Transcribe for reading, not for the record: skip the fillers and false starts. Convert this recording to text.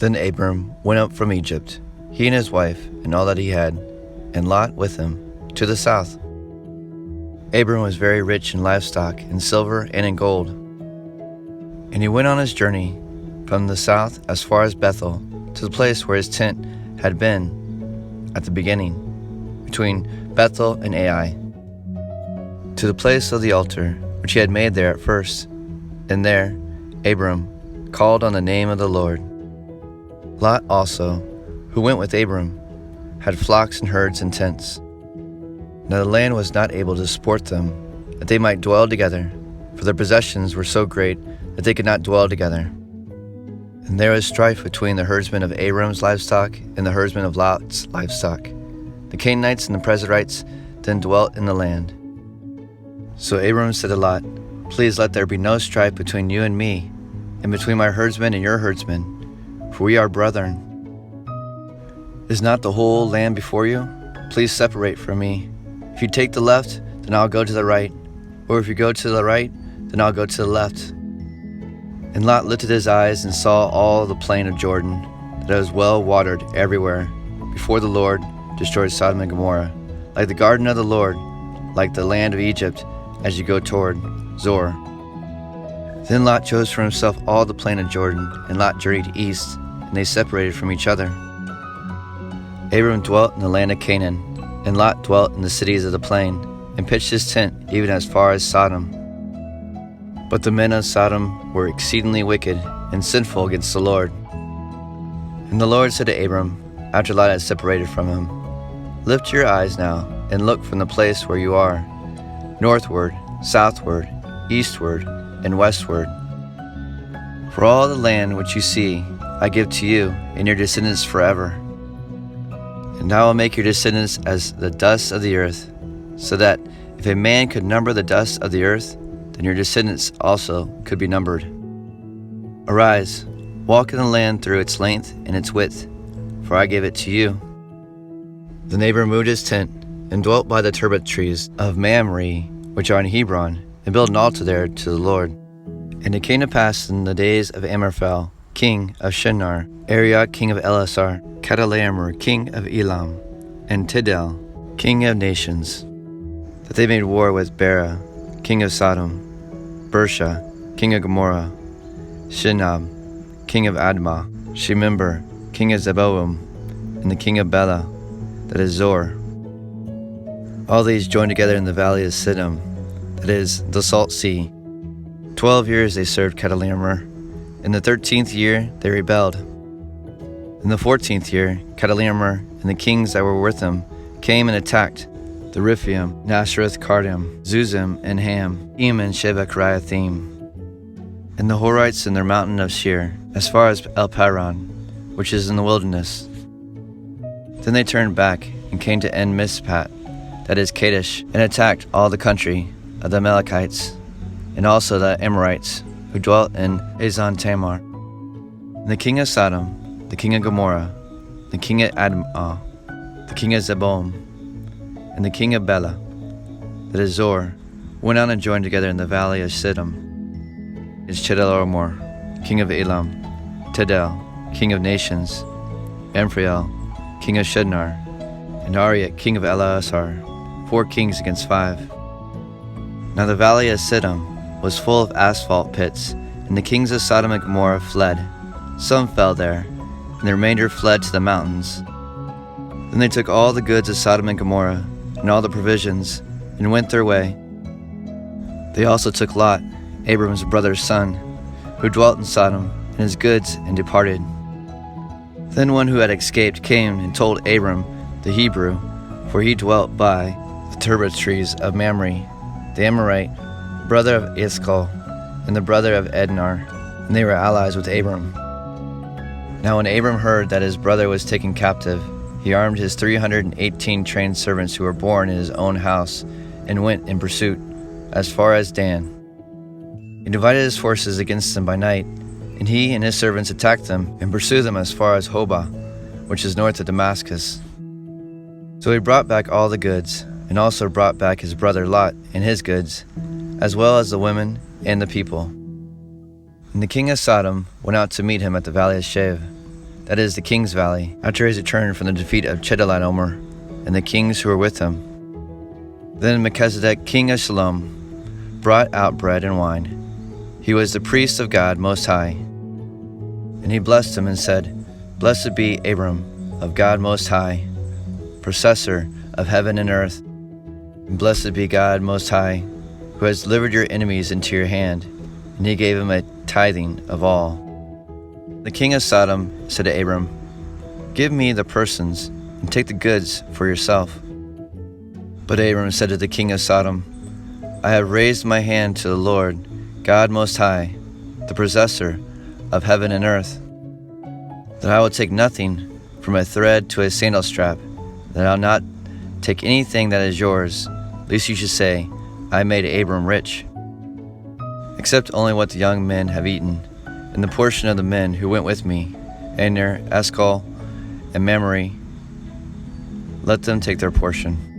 Then Abram went up from Egypt, he and his wife and all that he had, and Lot with him, to the south. Abram was very rich in livestock, in silver, and in gold. And he went on his journey from the south as far as Bethel, to the place where his tent had been at the beginning, between Bethel and Ai, to the place of the altar which he had made there at first. And there Abram called on the name of the Lord. Lot also, who went with Abram, had flocks and herds and tents. Now the land was not able to support them, that they might dwell together, for their possessions were so great that they could not dwell together. And there was strife between the herdsmen of Abram's livestock and the herdsmen of Lot's livestock. The Canaanites and the Perizzites then dwelt in the land. So Abram said to Lot, "Please let there be no strife between you and me, and between my herdsmen and your herdsmen, for we are brethren. Is not the whole land before you? Please separate from me. If you take the left, then I'll go to the right, or if you go to the right, then I'll go to the left." And Lot lifted his eyes and saw all the plain of Jordan, that it was well watered everywhere, before the Lord destroyed Sodom and Gomorrah, like the garden of the Lord, like the land of Egypt, as you go toward Zoar. Then Lot chose for himself all the plain of Jordan, and Lot journeyed east, and they separated from each other. Abram dwelt in the land of Canaan, and Lot dwelt in the cities of the plain, and pitched his tent even as far as Sodom. But the men of Sodom were exceedingly wicked and sinful against the Lord. And the Lord said to Abram, after Lot had separated from him, "Lift your eyes now, and look from the place where you are, northward, southward, eastward, and westward. For all the land which you see, I give to you and your descendants forever. And I will make your descendants as the dust of the earth, so that if a man could number the dust of the earth, then your descendants also could be numbered. Arise, walk in the land through its length and its width, for I gave it to you." Then Abram moved his tent, and dwelt by the turbot trees of Mamre, which are in Hebron, and built an altar there to the Lord. And it came to pass in the days of Amraphel, king of Shinar, Arioch, king of Elasar, Chedorlaomer, king of Elam, and Tidal, king of nations, that they made war with Bera, king of Sodom, Bersha, king of Gomorrah, Shinab, king of Admah, Shemimber, king of Zeboim, and the king of Bela, that is Zor. All these joined together in the valley of Siddim, that is, the Salt Sea. 12 years they served Chedorlaomer. In the 13th year they rebelled. In the 14th year, Chedorlaomer and the kings that were with him came and attacked the Rephaim, Nashareth, Kardim, Zuzim, and Ham, Em and Sheva Kiriathaim, and the Horites in their mountain of Shir, as far as El Paran, which is in the wilderness. Then they turned back and came to En Mishpat, that is Kadesh, and attacked all the country of the Amalekites, and also the Amorites, who dwelt in Azan Tamar. And the king of Sodom, the king of Gomorrah, the king of Admah, the king of Zeboim, and the king of Bela, that is Zor, went out and joined together in the valley of Siddim. Is Chedorlaomer, king of Elam, Tidal, king of nations, Amphrael, king of Shinar, and Arioch, king of Elasar, 4 kings against 5. Now the valley of Siddim was full of asphalt pits, and the kings of Sodom and Gomorrah fled. Some fell there, and the remainder fled to the mountains. Then they took all the goods of Sodom and Gomorrah, and all the provisions, and went their way. They also took Lot, Abram's brother's son, who dwelt in Sodom, and his goods, and departed. Then one who had escaped came and told Abram the Hebrew, for he dwelt by the turbot trees of Mamre, the Amorite, brother of Eshcol, and the brother of Ednar, and they were allies with Abram. Now when Abram heard that his brother was taken captive, he armed his 318 trained servants who were born in his own house, and went in pursuit as far as Dan. He divided his forces against them by night, and he and his servants attacked them and pursued them as far as Hobah, which is north of Damascus. So he brought back all the goods, and also brought back his brother Lot and his goods, as well as the women and the people. And the king of Sodom went out to meet him at the valley of Shev, that is the King's Valley, after his return from the defeat of Chedorlaomer and the kings who were with him. Then Melchizedek, king of Salem, brought out bread and wine. He was the priest of God Most High. And he blessed him and said, Blessed be Abram, of God Most High, possessor of heaven and earth. And blessed be God Most High, who has delivered your enemies into your hand. And he gave him a tithing of all. The king of Sodom said to Abram, Give me the persons, and take the goods for yourself. But Abram said to the king of Sodom, I have raised my hand to the Lord, God Most High, the possessor of heaven and earth, that I will take nothing from a thread to a sandal strap, that I will not take anything that is yours, lest you should say, I made Abram rich, except only what the young men have eaten, and the portion of the men who went with me, Aner, Eshcol, and Mamre, let them take their portion.